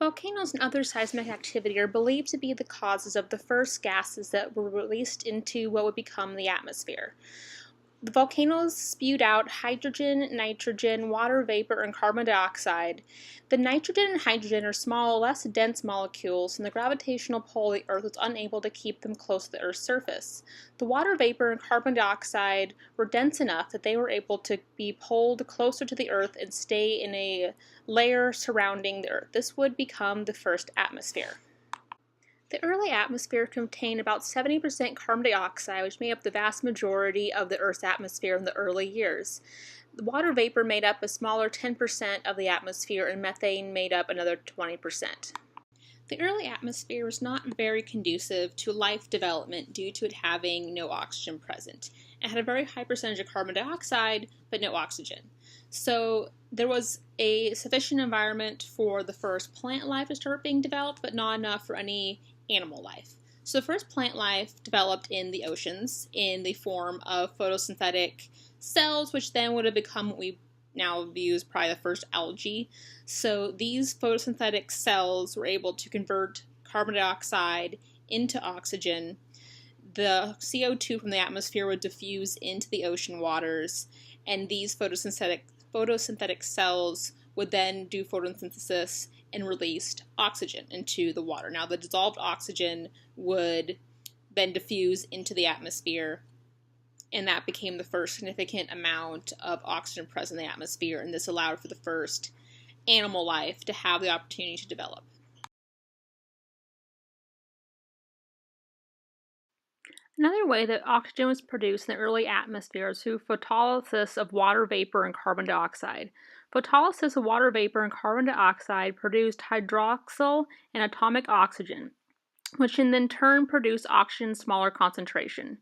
Volcanoes and other seismic activity are believed to be the causes of the first gases that were released into what would become the atmosphere. The volcanoes spewed out hydrogen, nitrogen, water vapor, and carbon dioxide. The nitrogen and hydrogen are small, less dense molecules, and the gravitational pull of the Earth was unable to keep them close to the Earth's surface. The water vapor and carbon dioxide were dense enough that they were able to be pulled closer to the Earth and stay in a layer surrounding the Earth. This would become the first atmosphere. The early atmosphere contained about 70% carbon dioxide, which made up the vast majority of the Earth's atmosphere in the early years. The water vapor made up a smaller 10% of the atmosphere, and methane made up another 20%. The early atmosphere was not very conducive to life development due to it having no oxygen present. It had a very high percentage of carbon dioxide, but no oxygen. So there was a sufficient environment for the first plant life to start being developed, but not enough for any animal life. So the first plant life developed in the oceans in the form of photosynthetic cells, which then would have become what we now view as probably the first algae. So these photosynthetic cells were able to convert carbon dioxide into oxygen. The CO2 from the atmosphere would diffuse into the ocean waters, and these photosynthetic cells would then do photosynthesis and released oxygen into the water. Now, the dissolved oxygen would then diffuse into the atmosphere, and that became the first significant amount of oxygen present in the atmosphere, and this allowed for the first animal life to have the opportunity to develop. Another way that oxygen was produced in the early atmosphere is through photolysis of water vapor and carbon dioxide. Photolysis of water vapor and carbon dioxide produced hydroxyl and atomic oxygen, which in then turn produced oxygen in smaller concentration.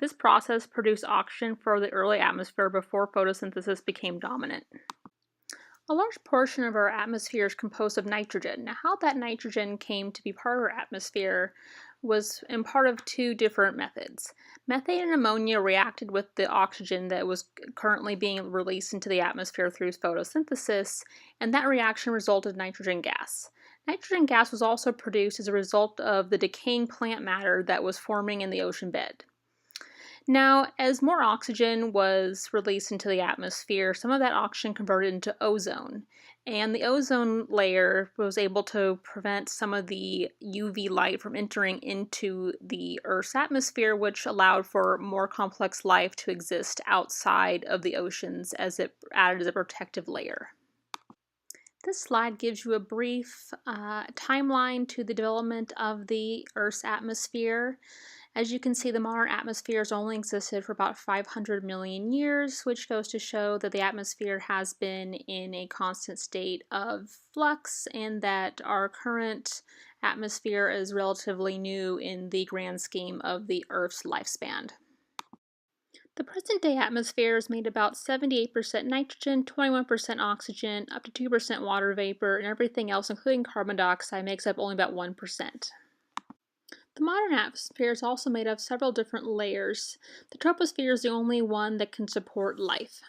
This process produced oxygen for the early atmosphere before photosynthesis became dominant. A large portion of our atmosphere is composed of nitrogen. Now, how that nitrogen came to be part of our atmosphere was in part of two different methods. Methane and ammonia reacted with the oxygen that was currently being released into the atmosphere through photosynthesis, and that reaction resulted in nitrogen gas. Nitrogen gas was also produced as a result of the decaying plant matter that was forming in the ocean bed. Now, as more oxygen was released into the atmosphere, some of that oxygen converted into ozone, and the ozone layer was able to prevent some of the UV light from entering into the Earth's atmosphere, which allowed for more complex life to exist outside of the oceans as it added as a protective layer. This slide gives you a brief timeline to the development of the Earth's atmosphere. As you can see, the modern atmosphere has only existed for about 500 million years, which goes to show that the atmosphere has been in a constant state of flux and that our current atmosphere is relatively new in the grand scheme of the Earth's lifespan. The present-day atmosphere is made about 78% nitrogen, 21% oxygen, up to 2% water vapor, and everything else, including carbon dioxide, makes up only about 1%. The modern atmosphere is also made of several different layers. The troposphere is the only one that can support life.